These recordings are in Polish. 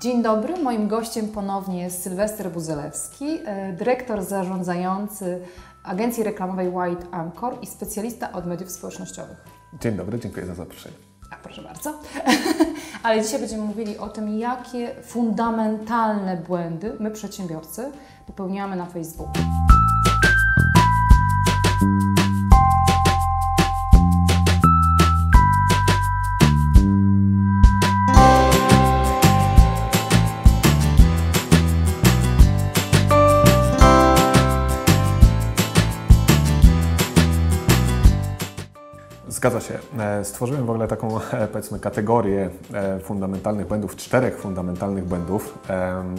Dzień dobry, moim gościem ponownie jest Sylwester Budzelewski, dyrektor zarządzający agencji reklamowej White Anchor i specjalista od mediów społecznościowych. Dzień dobry, dziękuję za zaproszenie. Proszę bardzo. Ale dzisiaj będziemy mówili o tym, jakie fundamentalne błędy my, przedsiębiorcy, popełniamy na Facebooku. Zgadza się. Stworzyłem w ogóle taką, powiedzmy, kategorię fundamentalnych błędów, 4 fundamentalnych błędów,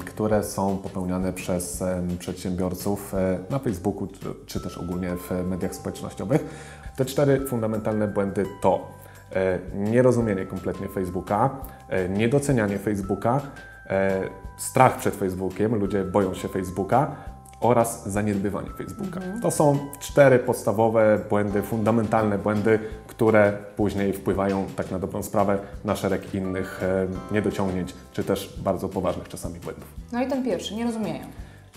które są popełniane przez przedsiębiorców na Facebooku, czy też ogólnie w mediach społecznościowych. Te 4 fundamentalne błędy to nierozumienie kompletnie Facebooka, niedocenianie Facebooka, strach przed Facebookiem, ludzie boją się Facebooka, oraz zaniedbywanie Facebooka. To są 4 podstawowe błędy, fundamentalne błędy, które później wpływają tak na dobrą sprawę na szereg innych niedociągnięć, czy też bardzo poważnych czasami błędów. No i ten pierwszy, nie rozumieją.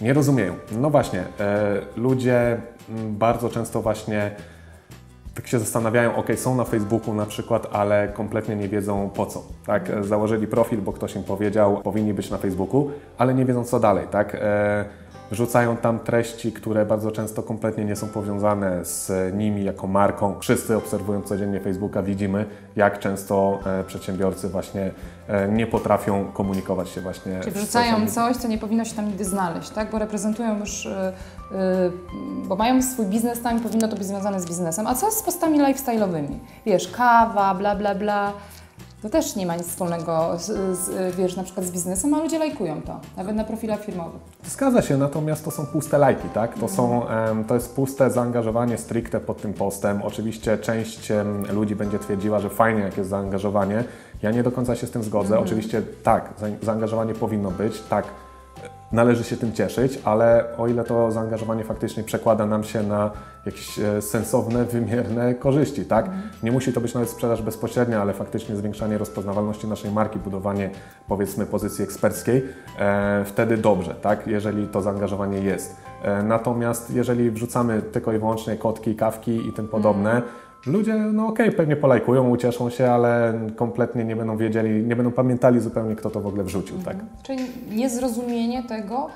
Nie rozumieją. No właśnie, ludzie bardzo często właśnie tak się zastanawiają, ok, są na Facebooku na przykład, ale kompletnie nie wiedzą po co. Tak? Założyli profil, bo ktoś im powiedział, powinni być na Facebooku, ale nie wiedzą co dalej. Tak? Wrzucają tam treści, które bardzo często kompletnie nie są powiązane z nimi jako marką. Wszyscy obserwując codziennie Facebooka widzimy, jak często przedsiębiorcy właśnie nie potrafią komunikować się właśnie. Czyli wrzucają coś, co nie powinno się tam nigdy znaleźć, tak? Bo reprezentują już, bo mają swój biznes tam i powinno to być związane z biznesem. A co z postami lifestyle'owymi? Wiesz, kawa, bla, bla, bla. To też nie ma nic wspólnego wiesz, na przykład z biznesem, a ludzie lajkują to, nawet na profilach firmowych. Zgadza się, natomiast to są puste lajki, tak? To jest puste zaangażowanie stricte pod tym postem. Oczywiście część ludzi będzie twierdziła, że fajnie jak jest zaangażowanie. Ja nie do końca się z tym zgodzę. Oczywiście tak, zaangażowanie powinno być, tak, należy się tym cieszyć, ale o ile to zaangażowanie faktycznie przekłada nam się na jakieś sensowne, wymierne korzyści, tak? Nie musi to być nawet sprzedaż bezpośrednia, ale faktycznie zwiększanie rozpoznawalności naszej marki, budowanie, powiedzmy, pozycji eksperckiej, wtedy dobrze, tak? Jeżeli to zaangażowanie jest. Natomiast jeżeli wrzucamy tylko i wyłącznie kotki, kawki i tym podobne, ludzie, no okej, pewnie polajkują, ucieszą się, ale kompletnie nie będą wiedzieli, nie będą pamiętali zupełnie, kto to w ogóle wrzucił, tak? Czyli niezrozumienie tego,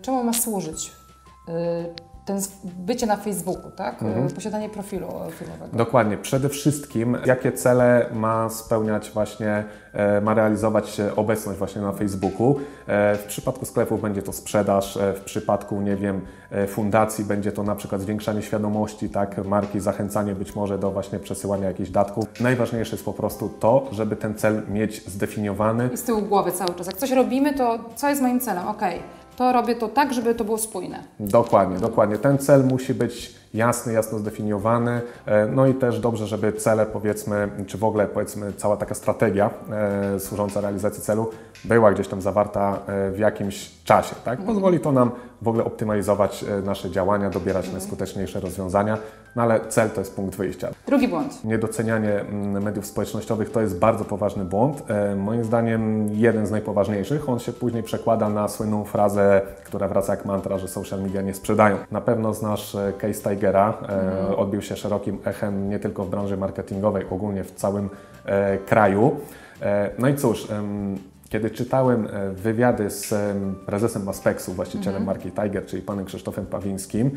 czemu ma służyć ten bycie na Facebooku, tak? Posiadanie profilu firmowego. Dokładnie. Przede wszystkim, jakie cele ma spełniać właśnie, ma realizować obecność właśnie na Facebooku. W przypadku sklepów będzie to sprzedaż, w przypadku, nie wiem, fundacji będzie to na przykład zwiększanie świadomości, tak, marki, zachęcanie być może do właśnie przesyłania jakichś datków. Najważniejsze jest po prostu to, żeby ten cel mieć zdefiniowany. I z tyłu głowy cały czas. Jak coś robimy, to co jest moim celem? To robię to tak, żeby to było spójne. Dokładnie, dokładnie. Ten cel musi być jasny, jasno zdefiniowany. No i też dobrze, żeby cele, powiedzmy, czy w ogóle, powiedzmy, cała taka strategia służąca realizacji celu była gdzieś tam zawarta w jakimś czasie, tak? Pozwoli to nam w ogóle optymalizować nasze działania, dobierać najskuteczniejsze rozwiązania, no ale cel to jest punkt wyjścia. Drugi błąd. Niedocenianie mediów społecznościowych to jest bardzo poważny błąd. Moim zdaniem jeden z najpoważniejszych. On się później przekłada na słynną frazę, która wraca jak mantra, że social media nie sprzedają. Na pewno znasz case Tigera. Odbił się szerokim echem nie tylko w branży marketingowej, ogólnie w całym kraju. No i cóż, kiedy czytałem wywiady z prezesem Maspexu, właścicielem marki Tiger, czyli panem Krzysztofem Pawińskim,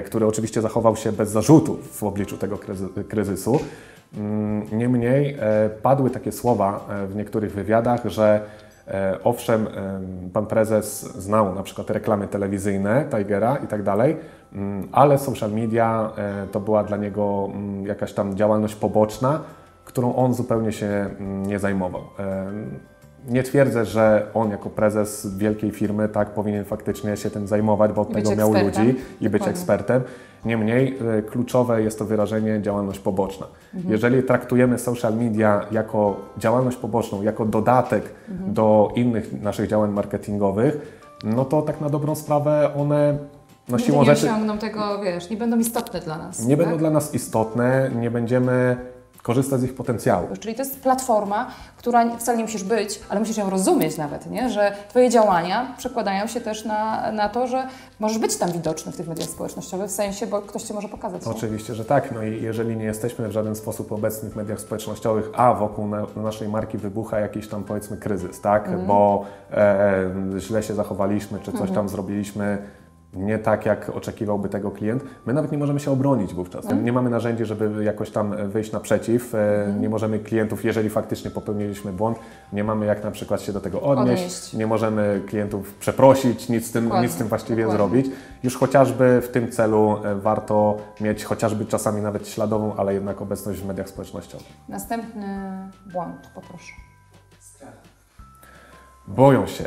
który oczywiście zachował się bez zarzutu w obliczu tego kryzysu, niemniej padły takie słowa w niektórych wywiadach, że owszem, pan prezes znał na przykład reklamy telewizyjne Tigera i tak dalej, ale social media to była dla niego jakaś tam działalność poboczna, którą on zupełnie się nie zajmował. Nie twierdzę, że on jako prezes wielkiej firmy tak powinien faktycznie się tym zajmować, bo od tego miał ludzi i być ekspertem. Niemniej kluczowe jest to wyrażenie działalność poboczna. Jeżeli traktujemy social media jako działalność poboczną, jako dodatek do innych naszych działań marketingowych, no to tak na dobrą sprawę one siłą nie rzeczy osiągną tego, wiesz, nie będą istotne dla nas. Nie będą dla nas istotne, nie będziemy korzystać z ich potencjału. Czyli to jest platforma, która wcale nie musisz być, ale musisz ją rozumieć nawet, nie? Że Twoje działania przekładają się też na to, że możesz być tam widoczny w tych mediach społecznościowych, w sensie, bo ktoś Cię może pokazać. Oczywiście, że tak. No i jeżeli nie jesteśmy w żaden sposób obecni w mediach społecznościowych, a wokół naszej marki wybucha jakiś tam, powiedzmy, kryzys, tak? Bo źle się zachowaliśmy, czy coś tam zrobiliśmy nie tak, jak oczekiwałby tego klient, my nawet nie możemy się obronić wówczas. Nie mamy narzędzi, żeby jakoś tam wyjść naprzeciw. Nie możemy klientów, jeżeli faktycznie popełniliśmy błąd, nie mamy jak na przykład się do tego odnieść. Nie możemy klientów przeprosić, nic z tym właściwie zrobić. Już chociażby w tym celu warto mieć chociażby czasami nawet śladową, ale jednak obecność w mediach społecznościowych. Następny błąd, poproszę. Boją się,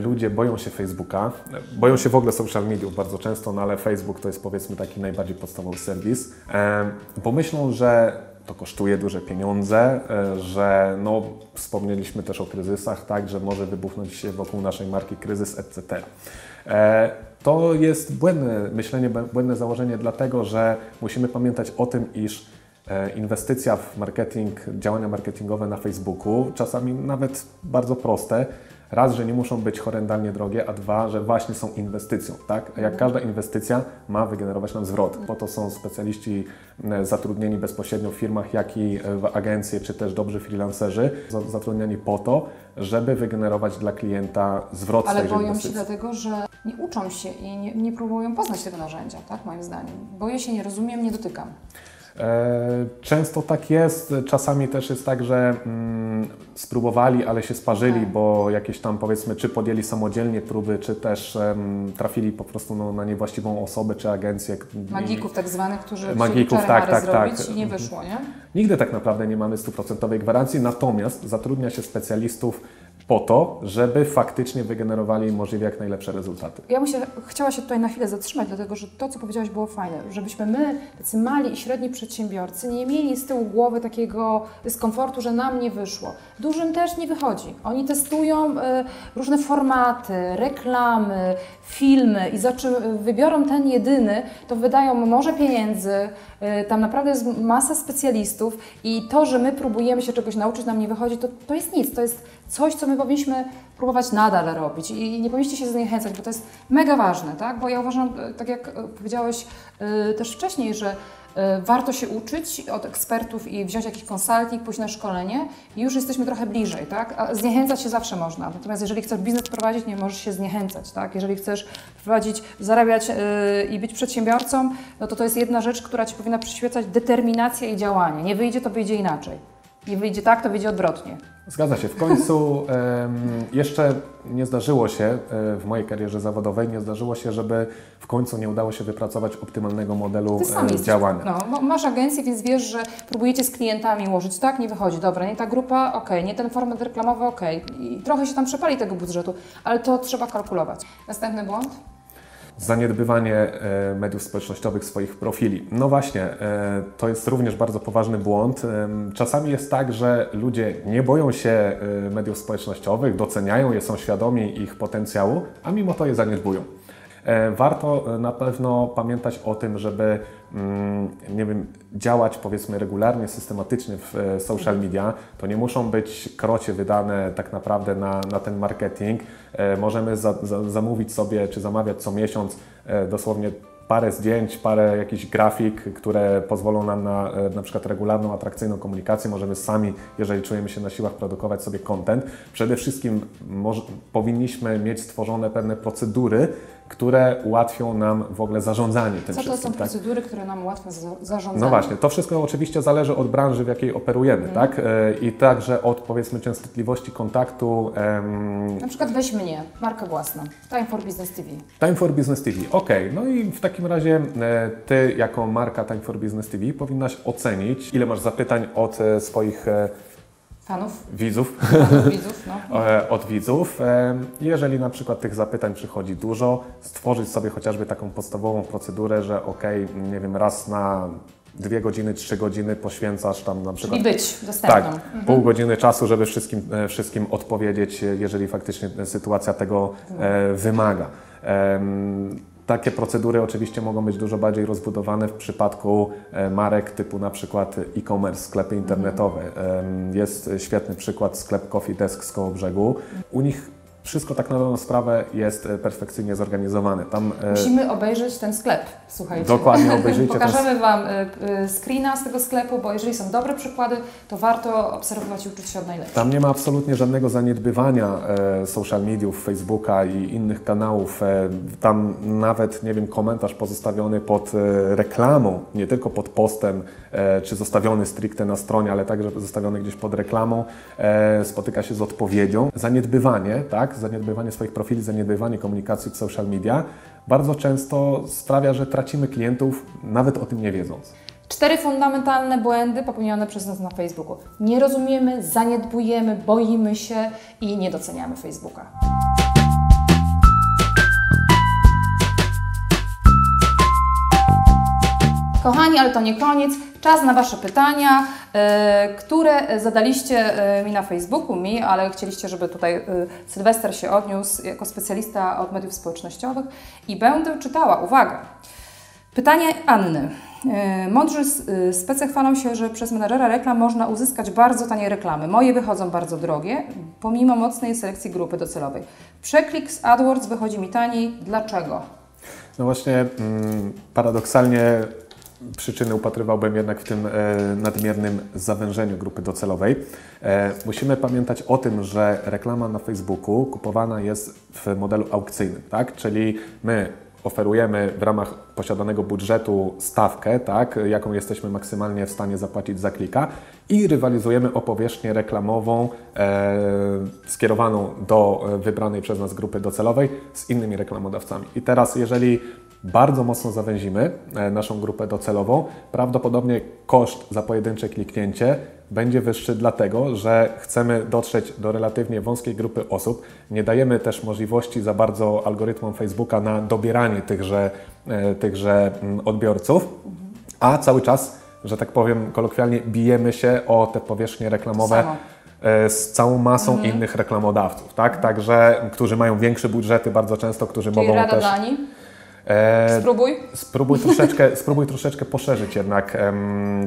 ludzie boją się Facebooka, boją się w ogóle social mediów bardzo często, no ale Facebook to jest, powiedzmy, taki najbardziej podstawowy serwis, bo myślą, że to kosztuje duże pieniądze, że no, wspomnieliśmy też o kryzysach, tak, że może wybuchnąć wokół naszej marki kryzys, etc. To jest błędne myślenie, błędne założenie, dlatego że musimy pamiętać o tym, iż inwestycja w marketing, działania marketingowe na Facebooku, czasami nawet bardzo proste, raz, że nie muszą być horrendalnie drogie, a dwa, że właśnie są inwestycją, tak? A jak każda inwestycja ma wygenerować nam zwrot. Po to są specjaliści zatrudnieni bezpośrednio w firmach, jak i w agencje, czy też dobrzy freelancerzy, zatrudniani po to, żeby wygenerować dla klienta zwrot z tejże inwestycji. Ale boją się dlatego, że nie uczą się i nie próbują poznać tego narzędzia, tak? Moim zdaniem. Boję się, nie rozumiem, nie dotykam. Często tak jest, czasami też jest tak, że spróbowali, ale się sparzyli, bo jakieś tam, powiedzmy, czy podjęli samodzielnie próby, czy też trafili po prostu na niewłaściwą osobę, czy agencję. Magików tak zwanych, którzy Magików, chcieli zrobić i nie wyszło, nie? Nigdy tak naprawdę nie mamy 100% gwarancji, natomiast zatrudnia się specjalistów po to, żeby faktycznie wygenerowali możliwie jak najlepsze rezultaty. Ja chciała się tutaj na chwilę zatrzymać, dlatego że to, co powiedziałaś, było fajne, żebyśmy my, tacy mali i średni przedsiębiorcy, nie mieli z tyłu głowy takiego dyskomfortu, że nam nie wyszło. Dużym też nie wychodzi. Oni testują różne formaty, reklamy, filmy i za czym wybiorą ten jedyny, to wydają morze pieniędzy, tam naprawdę jest masa specjalistów i to, że my próbujemy się czegoś nauczyć, nam nie wychodzi, to jest nic, to jest coś, co my powinniśmy próbować nadal robić i nie powinniście się zniechęcać, bo to jest mega ważne, tak? Bo ja uważam, tak jak powiedziałeś też wcześniej, że warto się uczyć od ekspertów i wziąć jakiś konsulting, pójść na szkolenie i już jesteśmy trochę bliżej, tak? A zniechęcać się zawsze można. Natomiast jeżeli chcesz biznes prowadzić, nie możesz się zniechęcać, tak? Jeżeli chcesz prowadzić, zarabiać i być przedsiębiorcą, no to jest jedna rzecz, która Ci powinna przyświecać, determinacja i działanie. Nie wyjdzie, to wyjdzie inaczej. Nie wyjdzie tak, to wyjdzie odwrotnie. Zgadza się. W końcu jeszcze nie zdarzyło się w mojej karierze zawodowej, nie zdarzyło się, żeby w końcu nie udało się wypracować optymalnego modelu działania. No, masz agencję, więc wiesz, że próbujecie z klientami ułożyć, tak, nie wychodzi, dobra, nie ta grupa, okej, nie ten format reklamowy, okej. I trochę się tam przepali tego budżetu, ale to trzeba kalkulować. Następny błąd? Zaniedbywanie mediów społecznościowych, swoich profili. No właśnie, to jest również bardzo poważny błąd. Czasami jest tak, że ludzie nie boją się mediów społecznościowych, doceniają je, są świadomi ich potencjału, a mimo to je zaniedbują. Warto na pewno pamiętać o tym, żeby nie wiem, działać, powiedzmy, regularnie, systematycznie w social media. To nie muszą być krocie wydane tak naprawdę na ten marketing. Możemy zamówić sobie, czy zamawiać co miesiąc dosłownie parę zdjęć, parę jakichś grafik, które pozwolą nam na przykład regularną, atrakcyjną komunikację. Możemy sami, jeżeli czujemy się na siłach, produkować sobie content. Przede wszystkim powinniśmy mieć stworzone pewne procedury, które ułatwią nam w ogóle zarządzanie tym wszystkim. Co to są procedury, które nam ułatwią zarządzanie? No właśnie, to wszystko oczywiście zależy od branży, w jakiej operujemy, tak? I także od, powiedzmy, częstotliwości kontaktu. Na przykład weź mnie, marka własna, Time for Business TV. Time for Business TV, okej. No i w takim razie Ty jako marka Time for Business TV powinnaś ocenić, ile masz zapytań od swoich Fanów? Widzów. Widzów, no. Od widzów. Jeżeli na przykład tych zapytań przychodzi dużo, stworzyć sobie chociażby taką podstawową procedurę, że nie wiem, raz na 2 godziny, 3 godziny poświęcasz tam na przykład... Czyli być dostępną. Tak, pół godziny czasu, żeby wszystkim odpowiedzieć, jeżeli faktycznie sytuacja tego wymaga. Takie procedury oczywiście mogą być dużo bardziej rozbudowane w przypadku marek typu na przykład e-commerce, sklepy internetowe. Jest świetny przykład sklep Coffee Desk z Kołobrzegu. U nich wszystko tak na dobrą sprawę jest perfekcyjnie zorganizowane. Tam, musimy obejrzeć ten sklep, słuchajcie. Dokładnie, obejrzyjcie. Pokażemy Wam screena z tego sklepu, bo jeżeli są dobre przykłady, to warto obserwować i uczyć się od najlepszych. Tam nie ma absolutnie żadnego zaniedbywania social mediów, Facebooka i innych kanałów. Tam nawet, nie wiem, komentarz pozostawiony pod reklamą, nie tylko pod postem, czy zostawiony stricte na stronie, ale także zostawiony gdzieś pod reklamą, spotyka się z odpowiedzią. Zaniedbywanie, tak? Zaniedbywanie swoich profili, zaniedbywanie komunikacji w social media bardzo często sprawia, że tracimy klientów, nawet o tym nie wiedząc. 4 fundamentalne błędy popełnione przez nas na Facebooku. Nie rozumiemy, zaniedbujemy, boimy się i nie doceniamy Facebooka. Kochani, ale to nie koniec. Czas na Wasze pytania, które zadaliście mi na Facebooku, ale chcieliście, żeby tutaj Sylwester się odniósł jako specjalista od mediów społecznościowych i będę czytała. Uwaga! Pytanie Anny. Mądrzy spece chwalą się, że przez menadżera reklam można uzyskać bardzo tanie reklamy. Moje wychodzą bardzo drogie, pomimo mocnej selekcji grupy docelowej. Przeklik z AdWords wychodzi mi taniej. Dlaczego? No właśnie, paradoksalnie przyczyny upatrywałbym jednak w tym nadmiernym zawężeniu grupy docelowej. Musimy pamiętać o tym, że reklama na Facebooku kupowana jest w modelu aukcyjnym, tak? Czyli my oferujemy w ramach posiadanego budżetu stawkę, tak, jaką jesteśmy maksymalnie w stanie zapłacić za klika i rywalizujemy o powierzchnię reklamową skierowaną do wybranej przez nas grupy docelowej z innymi reklamodawcami. I teraz, jeżeli bardzo mocno zawęzimy naszą grupę docelową, prawdopodobnie koszt za pojedyncze kliknięcie będzie wyższy dlatego, że chcemy dotrzeć do relatywnie wąskiej grupy osób. Nie dajemy też możliwości za bardzo algorytmom Facebooka na dobieranie tychże odbiorców, a cały czas, że tak powiem kolokwialnie, bijemy się o te powierzchnie reklamowe z całą masą innych reklamodawców, tak? Także, którzy mają większe budżety bardzo często, którzy Czyli mogą rada też... dla nich? Spróbuj troszeczkę poszerzyć jednak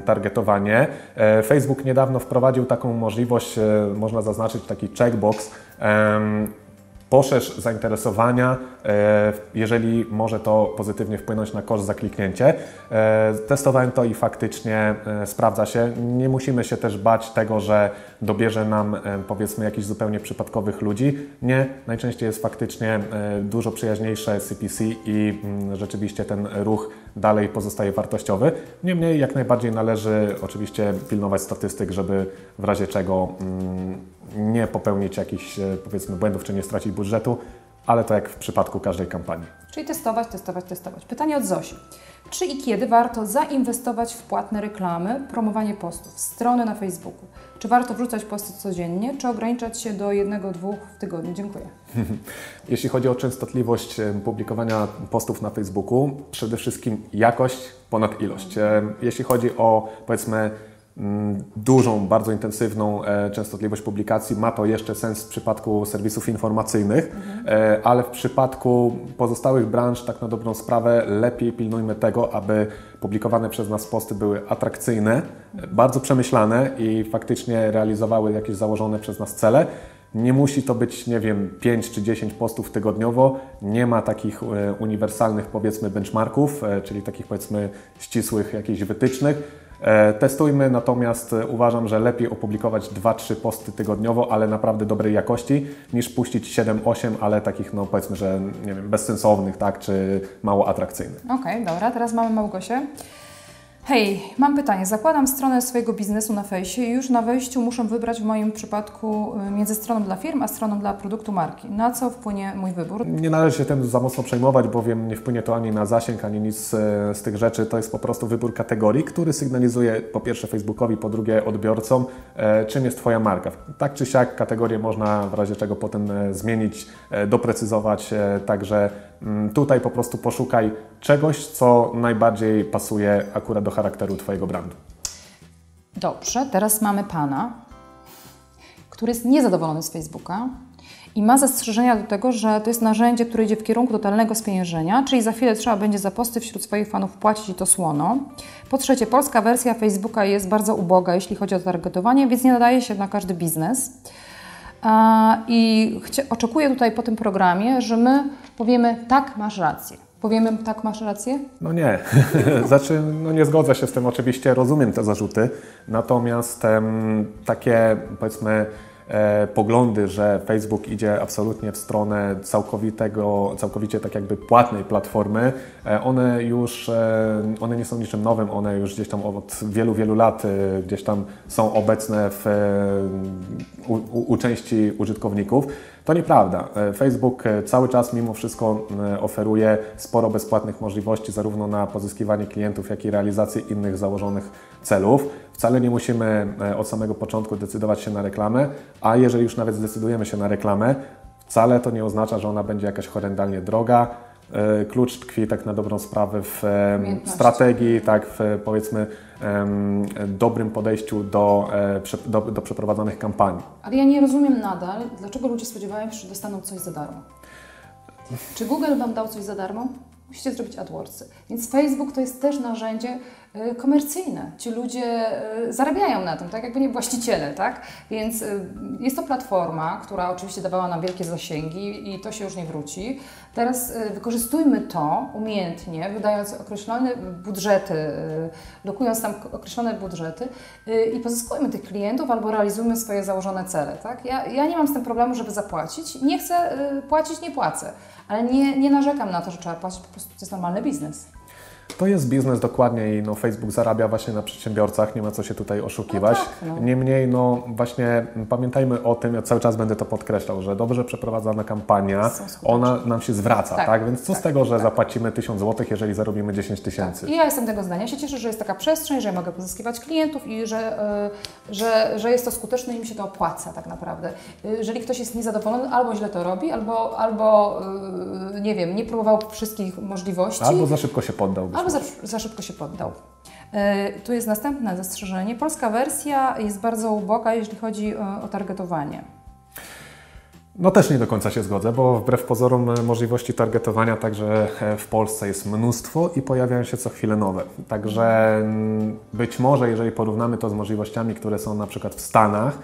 targetowanie. Facebook niedawno wprowadził taką możliwość, można zaznaczyć taki checkbox, poszerz zainteresowania, jeżeli może to pozytywnie wpłynąć na koszt za kliknięcie. Testowałem to i faktycznie sprawdza się. Nie musimy się też bać tego, że dobierze nam powiedzmy jakichś zupełnie przypadkowych ludzi. Nie, najczęściej jest faktycznie dużo przyjaźniejsze CPC i rzeczywiście ten ruch dalej pozostaje wartościowy. Niemniej jak najbardziej należy oczywiście pilnować statystyk, żeby w razie czego nie popełnić jakichś powiedzmy błędów czy nie stracić budżetu, ale to jak w przypadku każdej kampanii. Czyli testować. Pytanie od Zosi. Czy i kiedy warto zainwestować w płatne reklamy, promowanie postów, strony na Facebooku? Czy warto wrzucać posty codziennie, czy ograniczać się do 1-2 w tygodniu? Dziękuję. Jeśli chodzi o częstotliwość publikowania postów na Facebooku, przede wszystkim jakość ponad ilość. Jeśli chodzi o powiedzmy dużą, bardzo intensywną częstotliwość publikacji, ma to jeszcze sens w przypadku serwisów informacyjnych, ale w przypadku pozostałych branż, tak na dobrą sprawę, lepiej pilnujmy tego, aby publikowane przez nas posty były atrakcyjne, bardzo przemyślane i faktycznie realizowały jakieś założone przez nas cele. Nie musi to być, nie wiem, 5 czy 10 postów tygodniowo, nie ma takich uniwersalnych, powiedzmy, benchmarków, czyli takich, powiedzmy, ścisłych jakichś wytycznych. Testujmy, natomiast uważam, że lepiej opublikować 2-3 posty tygodniowo, ale naprawdę dobrej jakości, niż puścić 7-8, ale takich, no powiedzmy, że nie wiem, bezsensownych, tak, czy mało atrakcyjnych. Okej, dobra, teraz mamy Małgosię. Hej, mam pytanie. Zakładam stronę swojego biznesu na fejsie i już na wejściu muszę wybrać w moim przypadku między stroną dla firm, a stroną dla produktu marki. Na co wpłynie mój wybór? Nie należy się tym za mocno przejmować, bowiem nie wpłynie to ani na zasięg, ani nic z tych rzeczy. To jest po prostu wybór kategorii, który sygnalizuje po pierwsze Facebookowi, po drugie odbiorcom, czym jest Twoja marka. Tak czy siak kategorię można w razie czego potem zmienić, doprecyzować, także tutaj po prostu poszukaj czegoś, co najbardziej pasuje akurat do charakteru Twojego brandu. Dobrze, teraz mamy Pana, który jest niezadowolony z Facebooka i ma zastrzeżenia do tego, że to jest narzędzie, które idzie w kierunku totalnego spieniężenia, czyli za chwilę trzeba będzie za posty wśród swoich fanów płacić i to słono. Po trzecie, polska wersja Facebooka jest bardzo uboga, jeśli chodzi o targetowanie, więc nie nadaje się na każdy biznes. I oczekuję tutaj po tym programie, że my powiemy tak, masz rację. Powiemy tak, masz rację? No nie. Znaczy, no nie zgodzę się z tym, oczywiście rozumiem te zarzuty, natomiast takie, powiedzmy, poglądy, że Facebook idzie absolutnie w stronę całkowicie tak jakby płatnej platformy, one nie są niczym nowym, one już gdzieś tam od wielu, wielu lat gdzieś tam są obecne u części użytkowników. To nieprawda. Facebook cały czas mimo wszystko oferuje sporo bezpłatnych możliwości zarówno na pozyskiwanie klientów, jak i realizację innych założonych celów. Wcale nie musimy od samego początku decydować się na reklamę, a jeżeli już nawet zdecydujemy się na reklamę, wcale to nie oznacza, że ona będzie jakaś horrendalnie droga. Klucz tkwi tak na dobrą sprawę w strategii, tak, w powiedzmy dobrym podejściu do przeprowadzanych kampanii. Ale ja nie rozumiem nadal, dlaczego ludzie spodziewają się, że dostaną coś za darmo. Czy Google Wam dał coś za darmo? Musicie zrobić AdWordsy. Więc Facebook to jest też narzędzie komercyjne. Ci ludzie zarabiają na tym, tak? Jakby nie właściciele, tak? Więc jest to platforma, która oczywiście dawała nam wielkie zasięgi i to się już nie wróci. Teraz wykorzystujmy to umiejętnie, wydając określone budżety, lokując tam określone budżety i pozyskujmy tych klientów albo realizujmy swoje założone cele, tak? Ja nie mam z tym problemu, żeby zapłacić. Nie chcę płacić, nie płacę. Ale nie narzekam na to, że trzeba płacić, po prostu to jest normalny biznes. To jest biznes dokładnie i Facebook zarabia właśnie na przedsiębiorcach, nie ma co się tutaj oszukiwać. No tak, no. Niemniej właśnie pamiętajmy o tym, ja cały czas będę to podkreślał, że dobrze przeprowadzana kampania, ona nam się zwraca, tak? Więc co z tego, że zapłacimy 1000 zł, jeżeli zarobimy 10 000? Tak. I ja jestem tego zdania. Ja się cieszę, że jest taka przestrzeń, że ja mogę pozyskiwać klientów i że jest to skuteczne i mi się to opłaca tak naprawdę. Jeżeli ktoś jest niezadowolony, albo źle to robi, albo nie wiem, nie próbował wszystkich możliwości. Albo za szybko się poddał. Albo za szybko się poddał. Tu jest następne zastrzeżenie. Polska wersja jest bardzo uboga, jeśli chodzi o targetowanie. No też nie do końca się zgodzę, bo wbrew pozorom możliwości targetowania także w Polsce jest mnóstwo i pojawiają się co chwilę nowe. Także być może, jeżeli porównamy to z możliwościami, które są na przykład w Stanach,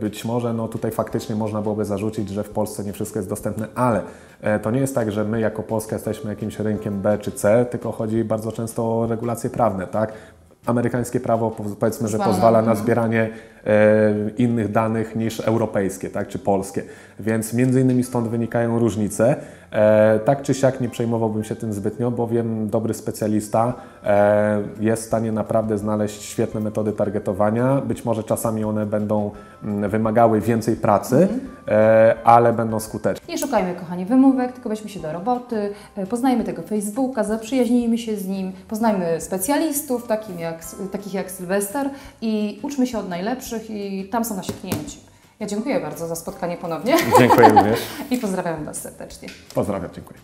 być może tutaj faktycznie można byłoby zarzucić, że w Polsce nie wszystko jest dostępne, ale to nie jest tak, że my jako Polska jesteśmy jakimś rynkiem B czy C, tylko chodzi bardzo często o regulacje prawne, tak? Amerykańskie prawo, powiedzmy, że pozwala na zbieranie innych danych niż europejskie, tak, czy polskie. Więc między innymi stąd wynikają różnice. Tak czy siak nie przejmowałbym się tym zbytnio, bowiem dobry specjalista jest w stanie naprawdę znaleźć świetne metody targetowania. Być może czasami one będą wymagały więcej pracy, ale będą skuteczne. Nie szukajmy, kochani, wymówek, tylko weźmy się do roboty, poznajmy tego Facebooka, zaprzyjaźnijmy się z nim, poznajmy specjalistów, takich jak Sylwester i uczmy się od najlepszych i tam są nasi klienci. Ja dziękuję bardzo za spotkanie ponownie. Dziękuję również. I pozdrawiam Was serdecznie. Pozdrawiam, dziękuję.